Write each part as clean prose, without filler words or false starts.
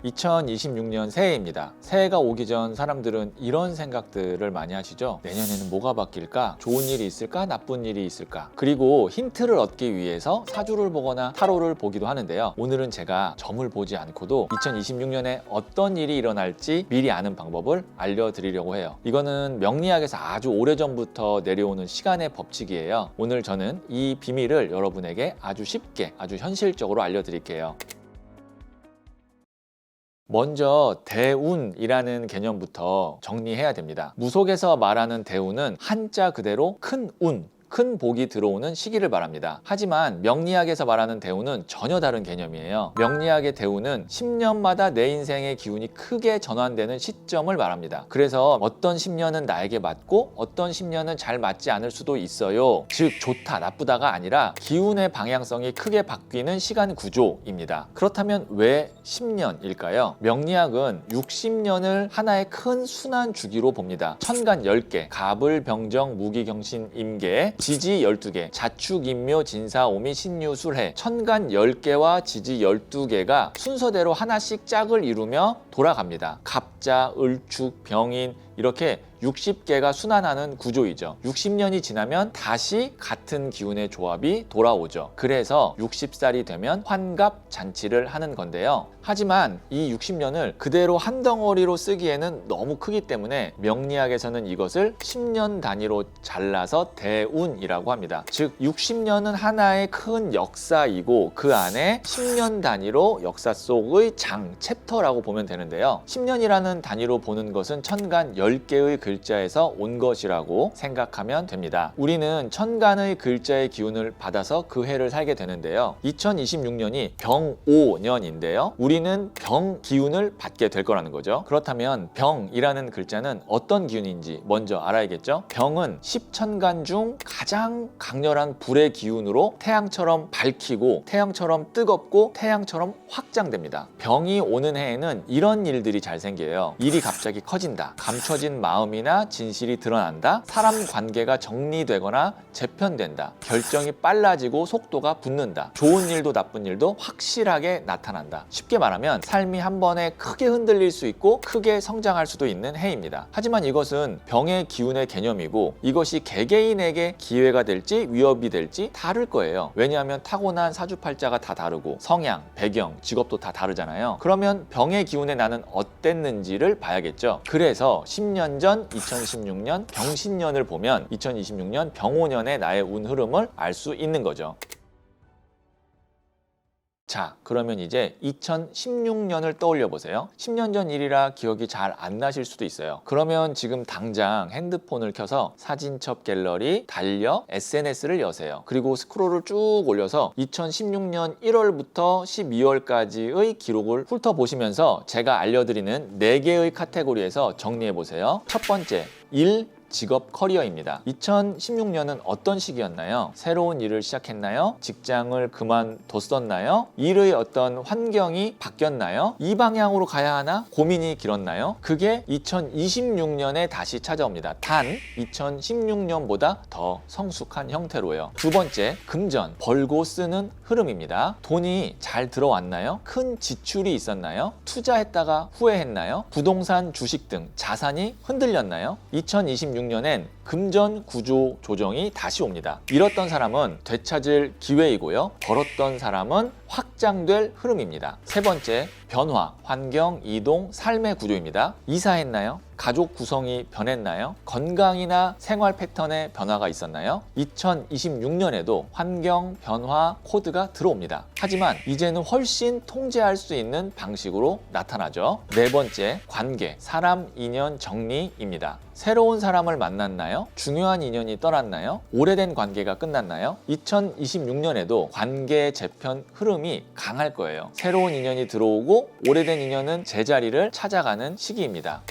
2026년 새해입니다. 새해가 오기 전 사람들은 이런 생각들을 많이 하시죠. 내년에는 뭐가 바뀔까? 좋은 일이 있을까? 나쁜 일이 있을까? 그리고 힌트를 얻기 위해서 사주를 보거나 타로를 보기도 하는데요. 오늘은 제가 점을 보지 않고도 2026년에 어떤 일이 일어날지 미리 아는 방법을 알려드리려고 해요. 이거는 명리학에서 아주 오래전부터 내려오는 시간의 법칙이에요. 오늘 저는 이 비밀을 여러분에게 아주 쉽게, 아주 현실적으로 알려드릴게요. 먼저 대운이라는 개념부터 정리해야 됩니다. 무속에서 말하는 대운은 한자 그대로 큰 운, 큰 복이 들어오는 시기를 말합니다. 하지만 명리학에서 말하는 대운은 전혀 다른 개념이에요. 명리학의 대운은 10년마다 내 인생의 기운이 크게 전환되는 시점을 말합니다. 그래서 어떤 10년은 나에게 맞고 어떤 10년은 잘 맞지 않을 수도 있어요. 즉 좋다 나쁘다가 아니라 기운의 방향성이 크게 바뀌는 시간 구조입니다. 그렇다면 왜 10년일까요? 명리학은 60년을 하나의 큰 순환 주기로 봅니다. 천간 10개, 갑을, 병정, 무기, 경신, 임계, 지지 12개, 자축, 인묘, 진사, 오미, 신유, 술해, 천간 10개와 지지 12개가 순서대로 하나씩 짝을 이루며 돌아갑니다. 갑자, 을축, 병인 이렇게 60개가 순환하는 구조이죠. 60년이 지나면 다시 같은 기운의 조합이 돌아오죠. 그래서 60살이 되면 환갑 잔치를 하는 건데요. 하지만 이 60년을 그대로 한 덩어리로 쓰기에는 너무 크기 때문에 명리학에서는 이것을 10년 단위로 잘라서 대운이라고 합니다. 즉 60년은 하나의 큰 역사이고 그 안에 10년 단위로 역사 속의 장, 챕터라고 보면 되는데요. 10년이라는 단위로 보는 것은 천간 10개의 글자에서 온 것이라고 생각하면 됩니다. 우리는 천간의 글자의 기운을 받아서 그 해를 살게 되는데요. 2026년이 병오년인데요. 우리는 병 기운을 받게 될 거라는 거죠. 그렇다면 병이라는 글자는 어떤 기운인지 먼저 알아야겠죠. 병은 10천간 중 가장 강렬한 불의 기운으로 태양처럼 밝히고 태양처럼 뜨겁고 태양처럼 확장됩니다. 병이 오는 해에는 이런 일들이 잘 생겨요. 일이 갑자기 커진다. 감춰진 마음이나 진실이 드러난다. 사람 관계가 정리되거나 재편된다. 결정이 빨라지고 속도가 붙는다. 좋은 일도 나쁜 일도 확실하게 나타난다. 쉽게 말하면 삶이 한 번에 크게 흔들릴 수 있고 크게 성장할 수도 있는 해입니다. 하지만 이것은 병의 기운의 개념이고 이것이 개개인에게 기회가 될지 위협이 될지 다를 거예요. 왜냐하면 타고난 사주팔자가 다 다르고 성향, 배경, 직업도 다 다르잖아요. 그러면 병의 기운에 나는 어땠는지를 봐야겠죠. 그래서 10년 전 2016년 병신년을 보면 2026년 병오년의 나의 운 흐름을 알 수 있는 거죠. 자, 그러면 이제 2016년을 떠올려 보세요. 10년 전 일이라 기억이 잘 안 나실 수도 있어요. 그러면 지금 당장 핸드폰을 켜서 사진첩 갤러리, 달력, SNS를 여세요. 그리고 스크롤을 쭉 올려서 2016년 1월부터 12월까지의 기록을 훑어보시면서 제가 알려드리는 4개의 카테고리에서 정리해 보세요. 첫 번째, 일, 직업, 커리어입니다. 2016년은 어떤 시기였나요? 새로운 일을 시작했나요? 직장을 그만뒀었나요? 일의 어떤 환경이 바뀌었나요? 이 방향으로 가야 하나? 고민이 길었나요? 그게 2026년에 다시 찾아옵니다. 단 2016년보다 더 성숙한 형태로요. 두 번째, 금전, 벌고 쓰는 흐름입니다. 돈이 잘 들어왔나요? 큰 지출이 있었나요? 투자했다가 후회했나요? 부동산, 주식 등 자산이 흔들렸나요? 2026년엔 금전 구조 조정이 다시 옵니다. 잃었던 사람은 되찾을 기회이고요. 벌었던 사람은 확장될 흐름입니다. 세 번째, 변화, 환경, 이동, 삶의 구조입니다. 이사했나요? 가족 구성이 변했나요? 건강이나 생활 패턴에 변화가 있었나요? 2026년에도 환경 변화 코드가 들어옵니다. 하지만 이제는 훨씬 통제할 수 있는 방식으로 나타나죠. 네 번째, 관계, 사람, 인연, 정리입니다. 새로운 사람을 만났나요? 중요한 인연이 떠났나요? 오래된 관계가 끝났나요? 2026년에도 관계 재편 흐름이 강할 거예요. 새로운 인연이 들어오고 오래된 인연은 제자리를 찾아가는 시기입니다.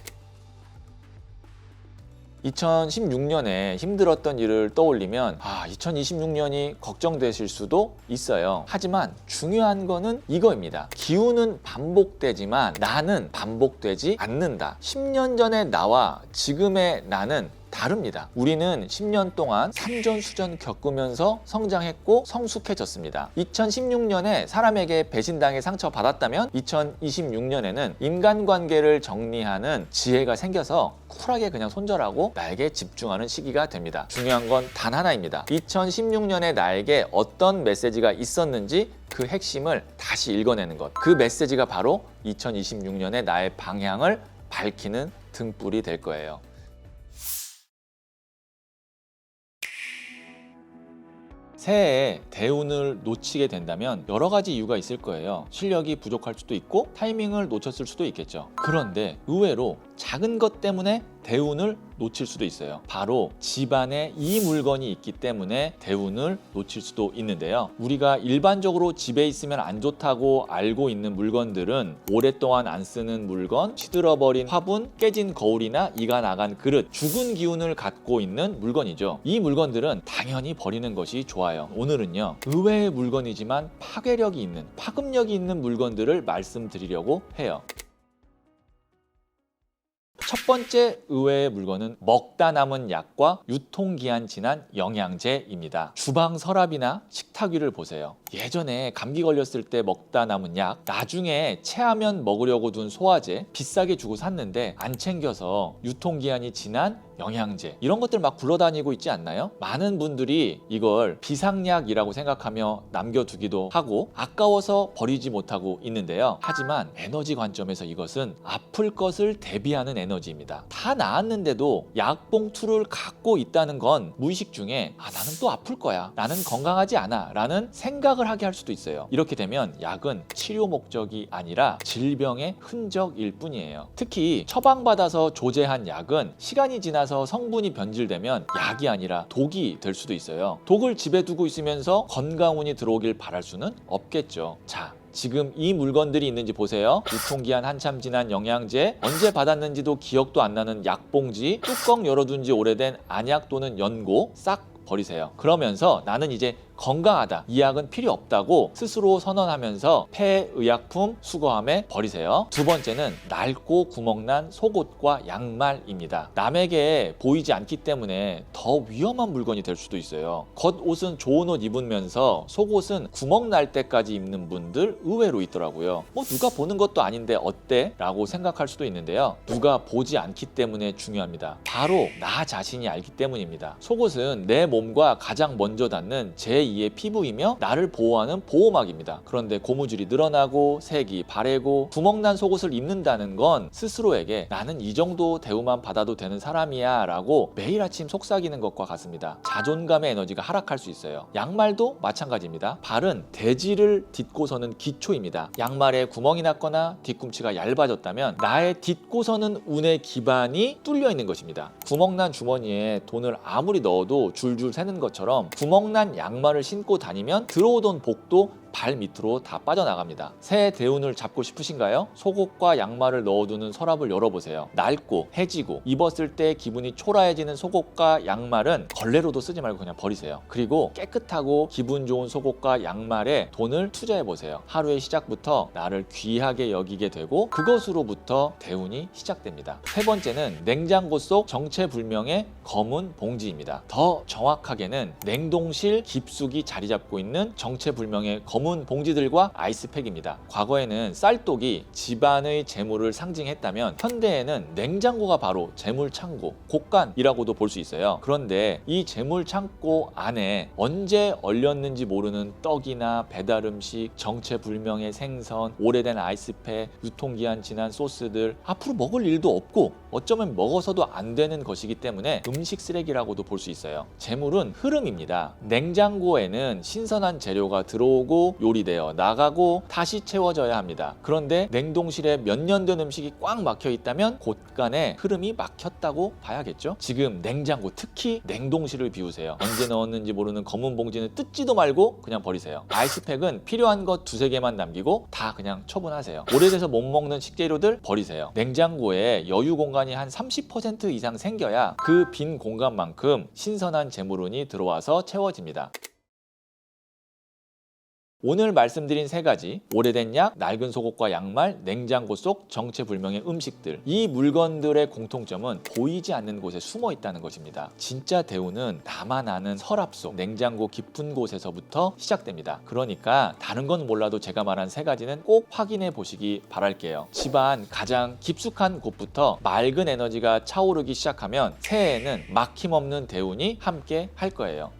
2016년에 힘들었던 일을 떠올리면 2026년이 걱정되실 수도 있어요. 하지만 중요한 거는 이거입니다. 기운은 반복되지만 나는 반복되지 않는다. 10년 전의 나와 지금의 나는 다릅니다. 우리는 10년 동안 산전수전 겪으면서 성장했고 성숙해졌습니다. 2016년에 사람에게 배신당해 상처받았다면 2026년에는 인간관계를 정리하는 지혜가 생겨서 쿨하게 그냥 손절하고 나에게 집중하는 시기가 됩니다. 중요한 건 단 하나입니다. 2016년에 나에게 어떤 메시지가 있었는지 그 핵심을 다시 읽어내는 것. 그 메시지가 바로 2026년에 나의 방향을 밝히는 등불이 될 거예요. 새해에 대운을 놓치게 된다면 여러 가지 이유가 있을 거예요. 실력이 부족할 수도 있고 타이밍을 놓쳤을 수도 있겠죠. 그런데 의외로 작은 것 때문에 대운을 놓칠 수도 있어요. 바로 집안에 이 물건이 있기 때문에 대운을 놓칠 수도 있는데요. 우리가 일반적으로 집에 있으면 안 좋다고 알고 있는 물건들은 오랫동안 안 쓰는 물건, 시들어버린 화분, 깨진 거울이나 이가 나간 그릇, 죽은 기운을 갖고 있는 물건이죠. 이 물건들은 당연히 버리는 것이 좋아요. 오늘은요, 의외의 물건이지만 파괴력이 있는, 파급력이 있는 물건들을 말씀드리려고 해요. 첫 번째 의외의 물건은 먹다 남은 약과 유통기한 지난 영양제입니다. 주방 서랍이나 식탁 위를 보세요. 예전에 감기 걸렸을 때 먹다 남은 약, 나중에 체하면 먹으려고 둔 소화제 비싸게 주고 샀는데 안 챙겨서 유통기한이 지난 영양제, 이런 것들 막 굴러다니고 있지 않나요? 많은 분들이 이걸 비상약이라고 생각하며 남겨두기도 하고 아까워서 버리지 못하고 있는데요. 하지만 에너지 관점에서 이것은 아플 것을 대비하는 에너지입니다. 다 나았는데도 약 봉투를 갖고 있다는 건 무의식 중에 나는 또 아플 거야, 나는 건강하지 않아 라는 생각을 하게 할 수도 있어요. 이렇게 되면 약은 치료 목적이 아니라 질병의 흔적일 뿐이에요. 특히 처방받아서 조제한 약은 시간이 지나서 성분이 변질되면 약이 아니라 독이 될 수도 있어요. 독을 집에 두고 있으면서 건강운이 들어오길 바랄 수는 없겠죠. 자, 지금 이 물건들이 있는지 보세요. 유통기한 한참 지난 영양제, 언제 받았는지도 기억도 안 나는 약봉지, 뚜껑 열어둔 지 오래된 안약 또는 연고 싹 버리세요. 그러면서 나는 이제 건강하다, 이 약은 필요 없다고 스스로 선언하면서 폐의약품 수거함에 버리세요. 두 번째는 낡고 구멍난 속옷과 양말입니다. 남에게 보이지 않기 때문에 더 위험한 물건이 될 수도 있어요. 겉옷은 좋은 옷 입으면서 속옷은 구멍 날 때까지 입는 분들 의외로 있더라고요. 누가 보는 것도 아닌데 어때? 라고 생각할 수도 있는데요. 누가 보지 않기 때문에 중요합니다. 바로 나 자신이 알기 때문입니다. 속옷은 내 몸과 가장 먼저 닿는 제2의 피부이며 나를 보호하는 보호막입니다. 그런데 고무줄이 늘어나고 색이 바래고 구멍난 속옷을 입는다는 건 스스로에게 나는 이 정도 대우만 받아도 되는 사람이야 라고 매일 아침 속삭이는 것과 같습니다. 자존감의 에너지가 하락할 수 있어요. 양말도 마찬가지입니다. 발은 대지를 딛고서는 기초입니다. 양말에 구멍이 났거나 뒤꿈치가 얇아졌다면 나의 딛고서는 운의 기반이 뚫려 있는 것입니다. 구멍난 주머니에 돈을 아무리 넣어도 줄줄 새는 것처럼 구멍난 양말을 신고 다니면 들어오던 복도 발 밑으로 다 빠져나갑니다. 새 대운을 잡고 싶으신가요? 속옷과 양말을 넣어두는 서랍을 열어보세요. 낡고 해지고 입었을 때 기분이 초라해지는 속옷과 양말은 걸레로도 쓰지 말고 그냥 버리세요. 그리고 깨끗하고 기분 좋은 속옷과 양말에 돈을 투자해보세요. 하루의 시작부터 나를 귀하게 여기게 되고 그것으로부터 대운이 시작됩니다. 세 번째는 냉장고 속 정체불명의 검은 봉지입니다. 더 정확하게는 냉동실 깊숙이 자리 잡고 있는 정체불명의 검은 봉지들과 아이스팩입니다. 과거에는 쌀독이 집안의 재물을 상징했다면 현대에는 냉장고가 바로 재물창고, 곳간이라고도 볼 수 있어요. 그런데 이 재물창고 안에 언제 얼렸는지 모르는 떡이나 배달음식, 정체불명의 생선, 오래된 아이스팩, 유통기한 지난 소스들, 앞으로 먹을 일도 없고 어쩌면 먹어서도 안 되는 것이기 때문에 음식 쓰레기라고도 볼 수 있어요. 재물은 흐름입니다. 냉장고에는 신선한 재료가 들어오고 요리되어 나가고 다시 채워져야 합니다. 그런데 냉동실에 몇 년 된 음식이 꽉 막혀 있다면 곳간에 흐름이 막혔다고 봐야겠죠. 지금 냉장고, 특히 냉동실을 비우세요. 언제 넣었는지 모르는 검은 봉지는 뜯지도 말고 그냥 버리세요. 아이스팩은 필요한 것 두세 개만 남기고 다 그냥 처분하세요. 오래돼서 못 먹는 식재료들 버리세요. 냉장고에 여유 공간이 한 30% 이상 생겨야 그 빈 공간만큼 신선한 재물운이 들어와서 채워집니다. 오늘 말씀드린 세 가지, 오래된 약, 낡은 속옷과 양말, 냉장고 속 정체불명의 음식들, 이 물건들의 공통점은 보이지 않는 곳에 숨어 있다는 것입니다. 진짜 대우는 나만 아는 서랍 속, 냉장고 깊은 곳에서부터 시작됩니다. 그러니까 다른 건 몰라도 제가 말한 세 가지는 꼭 확인해 보시기 바랄게요. 집안 가장 깊숙한 곳부터 맑은 에너지가 차오르기 시작하면 새해에는 막힘없는 대운이 함께 할 거예요.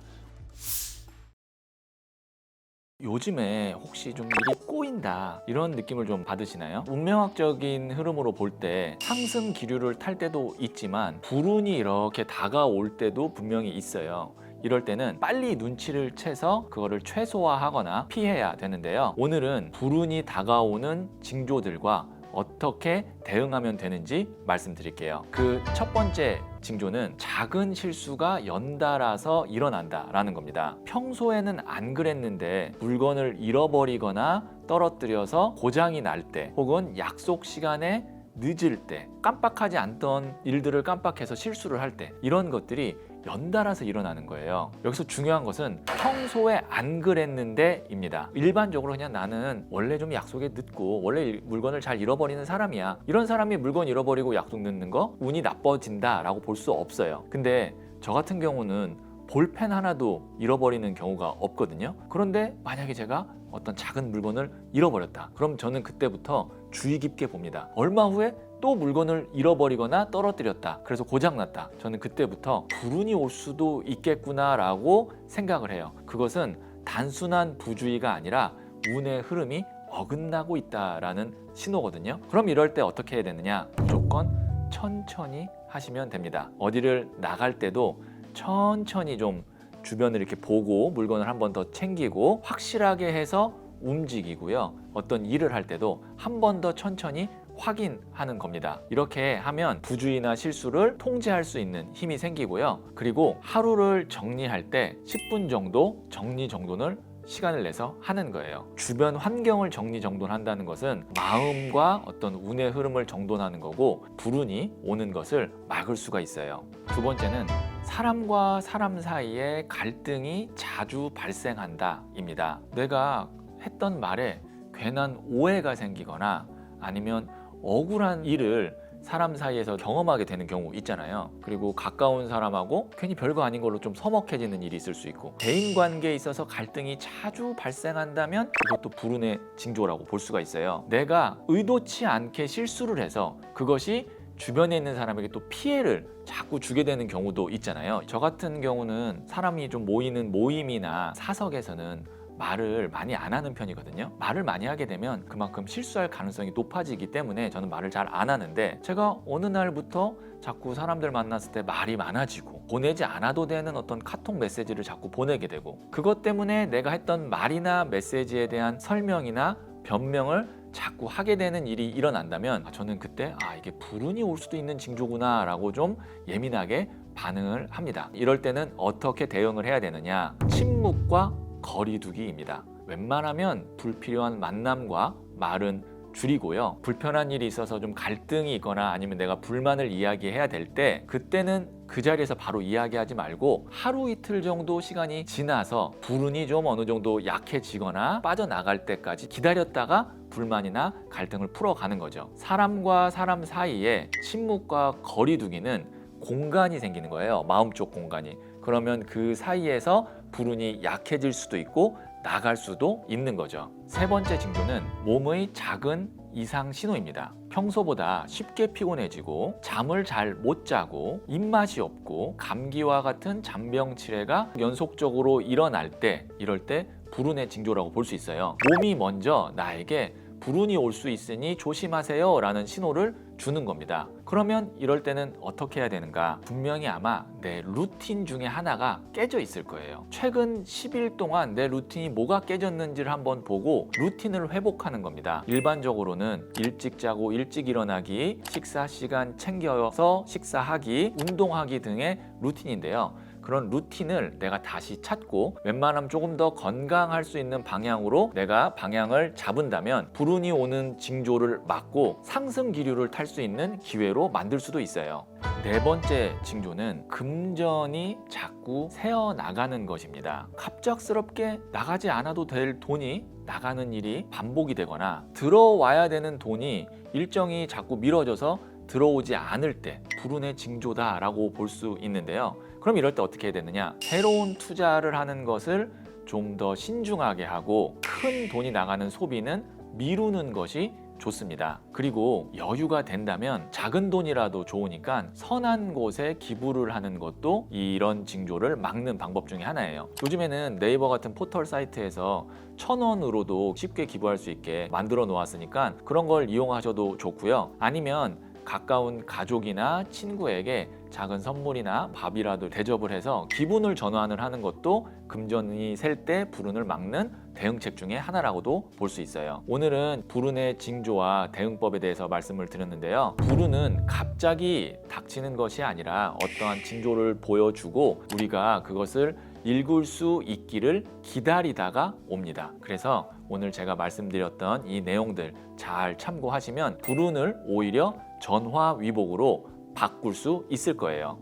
요즘에 혹시 좀 일이 꼬인다 이런 느낌을 좀 받으시나요? 운명학적인 흐름으로 볼 때 상승 기류를 탈 때도 있지만 불운이 이렇게 다가올 때도 분명히 있어요. 이럴 때는 빨리 눈치를 채서 그거를 최소화하거나 피해야 되는데요. 오늘은 불운이 다가오는 징조들과 어떻게 대응하면 되는지 말씀드릴게요. 그 첫 번째 징조는 작은 실수가 연달아서 일어난다라는 겁니다. 평소에는 안 그랬는데 물건을 잃어버리거나 떨어뜨려서 고장이 날 때, 혹은 약속 시간에 늦을 때, 깜빡하지 않던 일들을 깜빡해서 실수를 할 때, 이런 것들이 연달아서 일어나는 거예요. 여기서 중요한 것은 평소에 안 그랬는데 입니다. 일반적으로 그냥 나는 원래 좀 약속에 늦고 원래 물건을 잘 잃어버리는 사람이야, 이런 사람이 물건 잃어버리고 약속 늦는 거 운이 나빠진다 라고 볼 수 없어요. 근데 저 같은 경우는 볼펜 하나도 잃어버리는 경우가 없거든요. 그런데 만약에 제가 어떤 작은 물건을 잃어버렸다, 그럼 저는 그때부터 주의 깊게 봅니다. 얼마 후에 또 물건을 잃어버리거나 떨어뜨렸다, 그래서 고장났다, 저는 그때부터 불운이 올 수도 있겠구나 라고 생각을 해요. 그것은 단순한 부주의가 아니라 운의 흐름이 어긋나고 있다라는 신호거든요. 그럼 이럴 때 어떻게 해야 되느냐? 무조건 천천히 하시면 됩니다. 어디를 나갈 때도 천천히 좀 주변을 이렇게 보고 물건을 한 번 더 챙기고 확실하게 해서 움직이고요. 어떤 일을 할 때도 한 번 더 천천히 확인하는 겁니다. 이렇게 하면 부주의나 실수를 통제할 수 있는 힘이 생기고요. 그리고 하루를 정리할 때 10분 정도 정리정돈을 시간을 내서 하는 거예요. 주변 환경을 정리정돈한다는 것은 마음과 어떤 운의 흐름을 정돈하는 거고, 불운이 오는 것을 막을 수가 있어요. 두 번째는 사람과 사람 사이에 갈등이 자주 발생한다 입니다. 내가 했던 말에 괜한 오해가 생기거나 아니면 억울한 일을 사람 사이에서 경험하게 되는 경우 있잖아요. 그리고 가까운 사람하고 괜히 별거 아닌 걸로 좀 서먹해지는 일이 있을 수 있고, 대인관계에 있어서 갈등이 자주 발생한다면 이것도 불운의 징조라고 볼 수가 있어요. 내가 의도치 않게 실수를 해서 그것이 주변에 있는 사람에게 또 피해를 자꾸 주게 되는 경우도 있잖아요. 저 같은 경우는 사람이 좀 모이는 모임이나 사석에서는 말을 많이 안 하는 편이거든요. 말을 많이 하게 되면 그만큼 실수할 가능성이 높아지기 때문에 저는 말을 잘 안 하는데, 제가 어느 날부터 자꾸 사람들 만났을 때 말이 많아지고 보내지 않아도 되는 어떤 카톡 메시지를 자꾸 보내게 되고, 그것 때문에 내가 했던 말이나 메시지에 대한 설명이나 변명을 자꾸 하게 되는 일이 일어난다면 저는 그때 이게 불운이 올 수도 있는 징조구나 라고 좀 예민하게 반응을 합니다. 이럴 때는 어떻게 대응을 해야 되느냐? 침묵과 거리두기입니다. 웬만하면 불필요한 만남과 말은 줄이고요. 불편한 일이 있어서 좀 갈등이 있거나 아니면 내가 불만을 이야기해야 될 때, 그때는 그 자리에서 바로 이야기하지 말고 하루 이틀 정도 시간이 지나서 불운이 좀 어느 정도 약해지거나 빠져나갈 때까지 기다렸다가 불만이나 갈등을 풀어가는 거죠. 사람과 사람 사이에 침묵과 거리두기는 공간이 생기는 거예요. 마음쪽 공간이. 그러면 그 사이에서 불운이 약해질 수도 있고 나갈 수도 있는 거죠. 세 번째 징조는 몸의 작은 이상 신호입니다. 평소보다 쉽게 피곤해지고 잠을 잘 못 자고 입맛이 없고 감기와 같은 잔병치레가 연속적으로 일어날 때, 이럴 때 불운의 징조라고 볼 수 있어요. 몸이 먼저 나에게 불운이 올 수 있으니 조심하세요 라는 신호를 주는 겁니다. 그러면 이럴 때는 어떻게 해야 되는가? 분명히 아마 내 루틴 중에 하나가 깨져 있을 거예요. 최근 10일 동안 내 루틴이 뭐가 깨졌는지를 한번 보고 루틴을 회복하는 겁니다. 일반적으로는 일찍 자고 일찍 일어나기, 식사 시간 챙겨서 식사하기, 운동하기 등의 루틴인데요. 그런 루틴을 내가 다시 찾고 웬만하면 조금 더 건강할 수 있는 방향으로 내가 방향을 잡은다면 불운이 오는 징조를 막고 상승 기류를 탈 수 있는 기회로 만들 수도 있어요. 네 번째 징조는 금전이 자꾸 새어나가는 것입니다. 갑작스럽게 나가지 않아도 될 돈이 나가는 일이 반복이 되거나 들어와야 되는 돈이 일정이 자꾸 미뤄져서 들어오지 않을 때 불운의 징조다라고 볼 수 있는데요. 그럼 이럴 때 어떻게 해야 되느냐? 새로운 투자를 하는 것을 좀 더 신중하게 하고 큰 돈이 나가는 소비는 미루는 것이 좋습니다. 그리고 여유가 된다면 작은 돈이라도 좋으니까 선한 곳에 기부를 하는 것도 이런 징조를 막는 방법 중에 하나예요. 요즘에는 네이버 같은 포털 사이트에서 1,000원으로도 쉽게 기부할 수 있게 만들어 놓았으니까 그런 걸 이용하셔도 좋고요. 아니면 가까운 가족이나 친구에게 작은 선물이나 밥이라도 대접을 해서 기분을 전환을 하는 것도 금전이 셀 때 불운을 막는 대응책 중에 하나라고도 볼 수 있어요. 오늘은 불운의 징조와 대응법에 대해서 말씀을 드렸는데요. 불운은 갑자기 닥치는 것이 아니라 어떠한 징조를 보여주고 우리가 그것을 읽을 수 있기를 기다리다가 옵니다. 그래서 오늘 제가 말씀드렸던 이 내용들 잘 참고하시면 불운을 오히려 전화위복으로 바꿀 수 있을 거예요.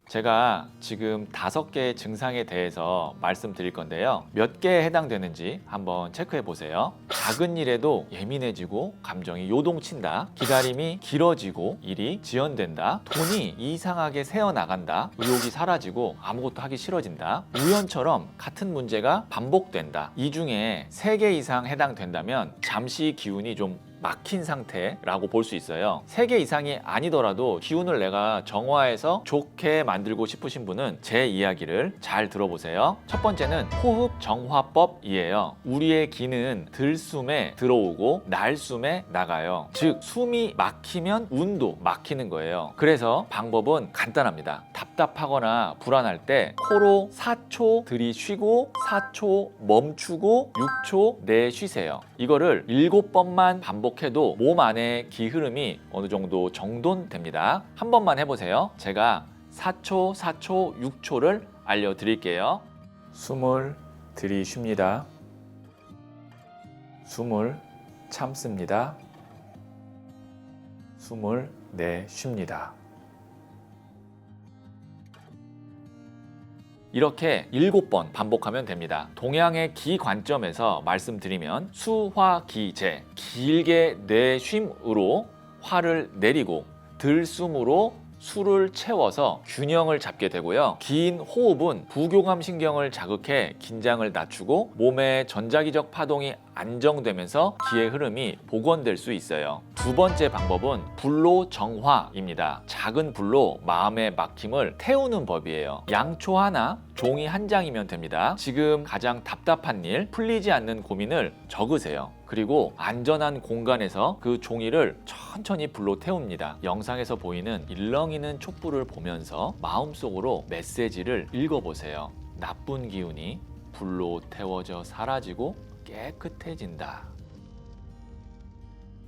제가 지금 5개의 증상에 대해서 말씀드릴 건데요. 몇 개에 해당되는지 한번 체크해 보세요. 작은 일에도 예민해지고 감정이 요동친다. 기다림이 길어지고 일이 지연된다. 돈이 이상하게 새어나간다. 의욕이 사라지고 아무것도 하기 싫어진다. 우연처럼 같은 문제가 반복된다. 이 중에 3개 이상 해당된다면 잠시 기운이 좀 막힌 상태라고 볼 수 있어요. 3개 이상이 아니더라도 기운을 내가 정화해서 좋게 만들고 싶으신 분은 제 이야기를 잘 들어보세요. 첫 번째는 호흡 정화법이에요. 우리의 기는 들숨에 들어오고 날숨에 나가요. 즉 숨이 막히면 운도 막히는 거예요. 그래서 방법은 간단합니다. 답답하거나 불안할 때 코로 4초 들이쉬고 4초 멈추고 6초 내쉬세요. 이거를 7번만 반복해도 몸 안에 기 흐름이 어느 정도 정돈됩니다. 한 번만 해보세요. 제가 4초, 4초, 6초를 알려드릴게요. 숨을 들이쉽니다. 숨을 참습니다. 숨을 내쉽니다. 이렇게 7번 반복하면 됩니다. 동양의 기 관점에서 말씀드리면 수화기재, 길게 내쉼으로 화를 내리고 들숨으로 술을 채워서 균형을 잡게 되고요. 긴 호흡은 부교감 신경을 자극해 긴장을 낮추고 몸의 전자기적 파동이 안정되면서 기의 흐름이 복원될 수 있어요. 두 번째 방법은 불로 정화입니다. 작은 불로 마음의 막힘을 태우는 법이에요. 양초 하나, 종이 한 장이면 됩니다. 지금 가장 답답한 일, 풀리지 않는 고민을 적으세요. 그리고 안전한 공간에서 그 종이를 천천히 불로 태웁니다. 영상에서 보이는 일렁이는 촛불을 보면서 마음속으로 메시지를 읽어보세요. 나쁜 기운이 불로 태워져 사라지고 깨끗해진다.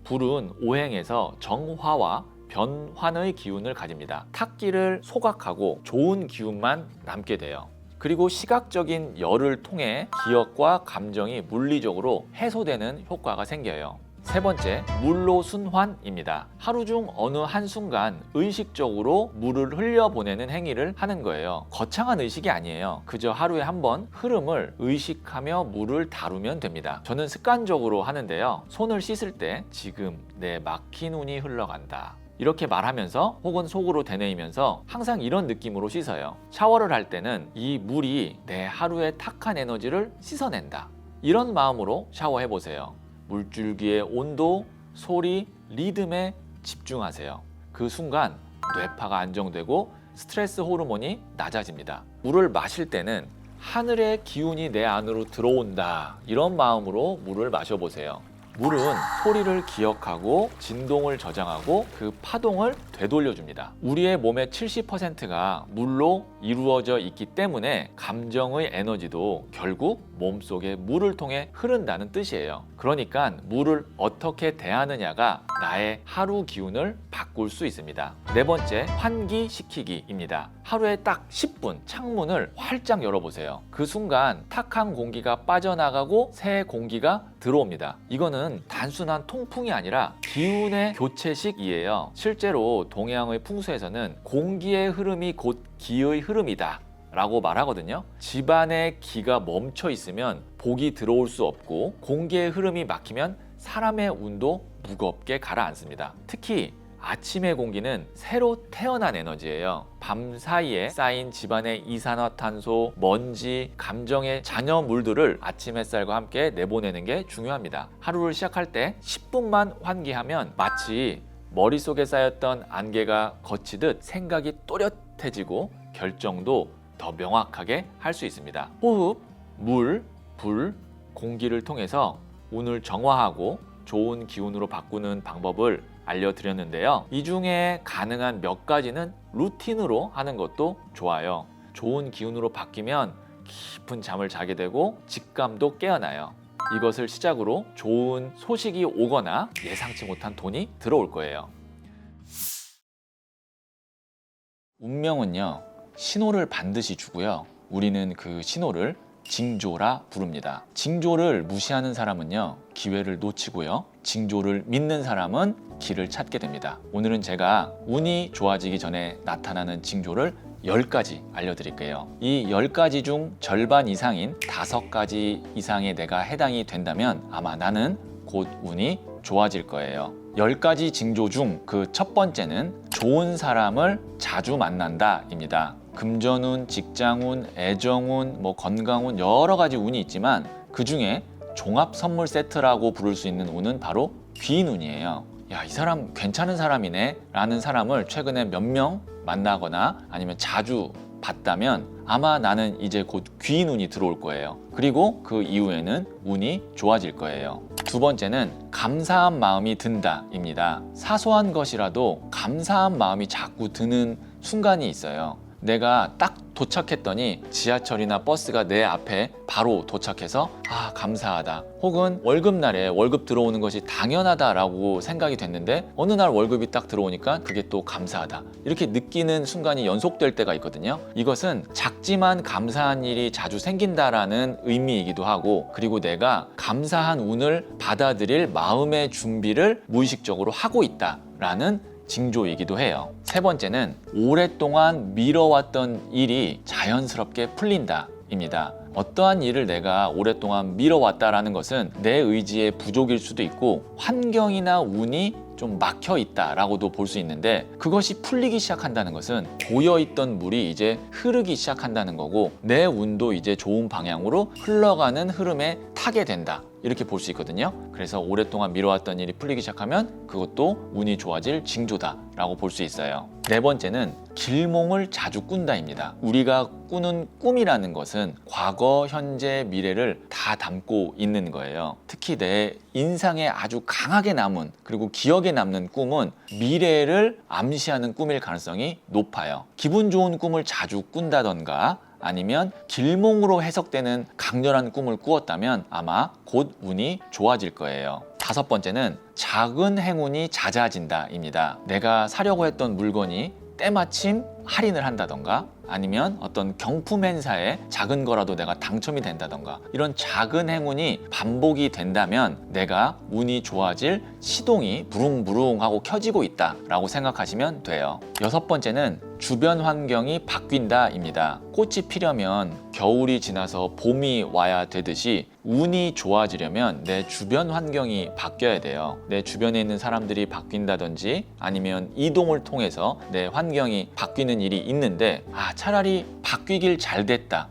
불은 오행에서 정화와 변환의 기운을 가집니다. 탁기를 소각하고 좋은 기운만 남게 돼요. 그리고 시각적인 열을 통해 기억과 감정이 물리적으로 해소되는 효과가 생겨요. 세 번째, 물로 순환입니다. 하루 중 어느 한순간 의식적으로 물을 흘려보내는 행위를 하는 거예요. 거창한 의식이 아니에요. 그저 하루에 한 번 흐름을 의식하며 물을 다루면 됩니다. 저는 습관적으로 하는데요. 손을 씻을 때 지금 내 막힌 운이 흘러간다. 이렇게 말하면서 혹은 속으로 되뇌이면서 항상 이런 느낌으로 씻어요. 샤워를 할 때는 이 물이 내 하루의 탁한 에너지를 씻어낸다. 이런 마음으로 샤워해 보세요. 물줄기의 온도, 소리, 리듬에 집중하세요. 그 순간 뇌파가 안정되고 스트레스 호르몬이 낮아집니다. 물을 마실 때는 하늘의 기운이 내 안으로 들어온다. 이런 마음으로 물을 마셔보세요. 물은 소리를 기억하고 진동을 저장하고 그 파동을 되돌려줍니다. 우리의 몸의 70%가 물로 이루어져 있기 때문에 감정의 에너지도 결국 몸속에 물을 통해 흐른다는 뜻이에요. 그러니까 물을 어떻게 대하느냐가 나의 하루 기운을 바꿀 수 있습니다. 네 번째, 환기시키기입니다. 하루에 딱 10분 창문을 활짝 열어보세요. 그 순간 탁한 공기가 빠져나가고 새 공기가 들어옵니다. 이거는 단순한 통풍이 아니라 기운의 교체식이에요. 실제로 동양의 풍수에서는 공기의 흐름이 곧 기의 흐름이다 라고 말하거든요. 집안에 기가 멈춰 있으면 복이 들어올 수 없고, 공기의 흐름이 막히면 사람의 운도 무겁게 가라앉습니다. 특히 아침의 공기는 새로 태어난 에너지예요. 밤 사이에 쌓인 집안의 이산화탄소, 먼지, 감정의 잔여물들을 아침 햇살과 함께 내보내는 게 중요합니다. 하루를 시작할 때 10분만 환기하면 마치 머릿속에 쌓였던 안개가 걷히듯 생각이 또렷해지고 결정도 더 명확하게 할 수 있습니다. 호흡, 물, 불, 공기를 통해서 운을 정화하고 좋은 기운으로 바꾸는 방법을 알려드렸는데요. 이 중에 가능한 몇 가지는 루틴으로 하는 것도 좋아요. 좋은 기운으로 바뀌면 깊은 잠을 자게 되고 직감도 깨어나요. 이것을 시작으로 좋은 소식이 오거나 예상치 못한 돈이 들어올 거예요. 운명은요, 신호를 반드시 주고요. 우리는 그 신호를 징조라 부릅니다. 징조를 무시하는 사람은요, 기회를 놓치고요. 징조를 믿는 사람은 길을 찾게 됩니다. 오늘은 제가 운이 좋아지기 전에 나타나는 징조를 10가지 알려드릴게요. 이 10가지 중 절반 이상인 5가지 이상에 내가 해당이 된다면 아마 나는 곧 운이 좋아질 거예요. 10가지 징조 중 그 첫 번째는 좋은 사람을 자주 만난다입니다. 금전운, 직장운, 애정운, 건강운 여러 가지 운이 있지만 그 중에 종합 선물 세트라고 부를 수 있는 운은 바로 귀인운이에요. 야, 이 사람 괜찮은 사람이네 라는 사람을 최근에 몇 명 만나거나 아니면 자주 봤다면 아마 나는 이제 곧 귀인운이 들어올 거예요. 그리고 그 이후에는 운이 좋아질 거예요. 두 번째는 감사한 마음이 든다입니다. 사소한 것이라도 감사한 마음이 자꾸 드는 순간이 있어요. 내가 딱 도착했더니 지하철이나 버스가 내 앞에 바로 도착해서 감사하다, 혹은 월급날에 월급 들어오는 것이 당연하다라고 생각이 됐는데 어느 날 월급이 딱 들어오니까 그게 또 감사하다, 이렇게 느끼는 순간이 연속될 때가 있거든요. 이것은 작지만 감사한 일이 자주 생긴다라는 의미이기도 하고, 그리고 내가 감사한 운을 받아들일 마음의 준비를 무의식적으로 하고 있다라는 징조이기도 해요. 세 번째는 오랫동안 미뤄왔던 일이 자연스럽게 풀린다입니다. 어떠한 일을 내가 오랫동안 미뤄왔다라는 것은 내 의지의 부족일 수도 있고 환경이나 운이 좀 막혀 있다라고도 볼 수 있는데, 그것이 풀리기 시작한다는 것은 고여있던 물이 이제 흐르기 시작한다는 거고, 내 운도 이제 좋은 방향으로 흘러가는 흐름에 타게 된다, 이렇게 볼 수 있거든요. 그래서 오랫동안 미뤄왔던 일이 풀리기 시작하면 그것도 운이 좋아질 징조다라고 볼 수 있어요. 네 번째는 길몽을 자주 꾼다입니다. 우리가 꾸는 꿈이라는 것은 과거, 현재, 미래를 다 담고 있는 거예요. 특히 내 인상에 아주 강하게 남은, 그리고 기억에 남는 꿈은 미래를 암시하는 꿈일 가능성이 높아요. 기분 좋은 꿈을 자주 꾼다던가 아니면 길몽으로 해석되는 강렬한 꿈을 꾸었다면 아마 곧 운이 좋아질 거예요. 다섯 번째는 작은 행운이 잦아진다입니다. 내가 사려고 했던 물건이 때마침 할인을 한다던가 아니면 어떤 경품 행사에 작은 거라도 내가 당첨이 된다던가, 이런 작은 행운이 반복이 된다면 내가 운이 좋아질 시동이 부릉부릉하고 켜지고 있다라고 생각하시면 돼요. 여섯 번째는 주변 환경이 바뀐다입니다. 꽃이 피려면 겨울이 지나서 봄이 와야 되듯이 운이 좋아지려면 내 주변 환경이 바뀌어야 돼요. 내 주변에 있는 사람들이 바뀐다든지 아니면 이동을 통해서 내 환경이 바뀌는 일이 있는데, 차라리 바뀌길 잘 됐다,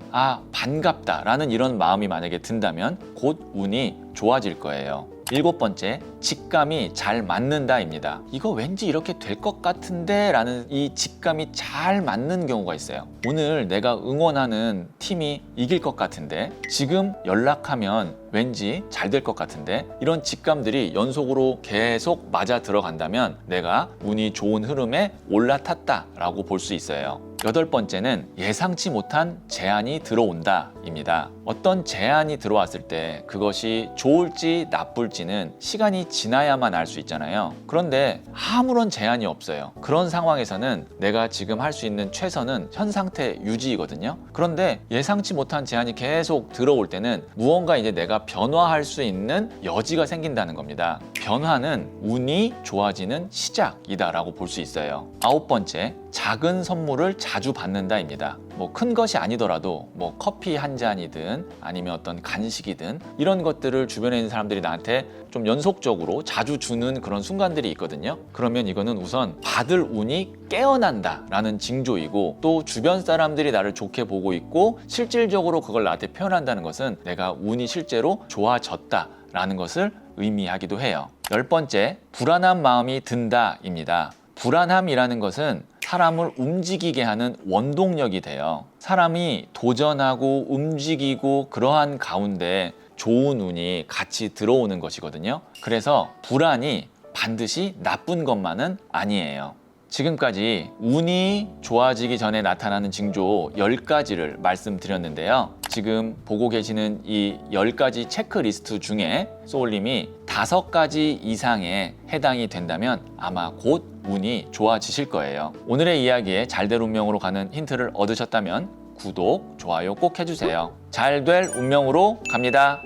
반갑다 라는 이런 마음이 만약에 든다면 곧 운이 좋아질 거예요. 7번째, 직감이 잘 맞는다입니다. 이거 왠지 이렇게 될 것 같은데 라는 이 직감이 잘 맞는 경우가 있어요. 오늘 내가 응원하는 팀이 이길 것 같은데, 지금 연락하면 왠지 잘 될 것 같은데, 이런 직감들이 연속으로 계속 맞아 들어간다면 내가 운이 좋은 흐름에 올라탔다 라고 볼 수 있어요. 8번째는 예상치 못한 제안이 들어온다입니다. 어떤 제안이 들어왔을 때 그것이 좋을지 나쁠지는 시간이 지나야만 알 수 있잖아요. 그런데 아무런 제안이 없어요. 그런 상황에서는 내가 지금 할 수 있는 최선은 현 상태 유지이거든요. 그런데 예상치 못한 제안이 계속 들어올 때는 무언가 이제 내가 변화할 수 있는 여지가 생긴다는 겁니다. 변화는 운이 좋아지는 시작이다라고 볼 수 있어요. 9번째, 작은 선물을 자주 받는다입니다. 큰 것이 아니더라도 커피 한 잔이든 아니면 어떤 간식이든 이런 것들을 주변에 있는 사람들이 나한테 좀 연속적으로 자주 주는 그런 순간들이 있거든요. 그러면 이거는 우선 받을 운이 깨어난다 라는 징조이고, 또 주변 사람들이 나를 좋게 보고 있고 실질적으로 그걸 나한테 표현한다는 것은 내가 운이 실제로 좋아졌다 라는 것을 의미하기도 해요. 10번째, 불안한 마음이 든다입니다. 불안함이라는 것은 사람을 움직이게 하는 원동력이 돼요. 사람이 도전하고 움직이고 그러한 가운데 좋은 운이 같이 들어오는 것이거든요. 그래서 불안이 반드시 나쁜 것만은 아니에요. 지금까지 운이 좋아지기 전에 나타나는 징조 10가지를 말씀드렸는데요. 지금 보고 계시는 이 10가지 체크리스트 중에 소울님이 5가지 이상에 해당이 된다면 아마 곧 운이 좋아지실 거예요. 오늘의 이야기에 잘될 운명으로 가는 힌트를 얻으셨다면 구독, 좋아요 꼭 해주세요. 잘 될 운명으로 갑니다.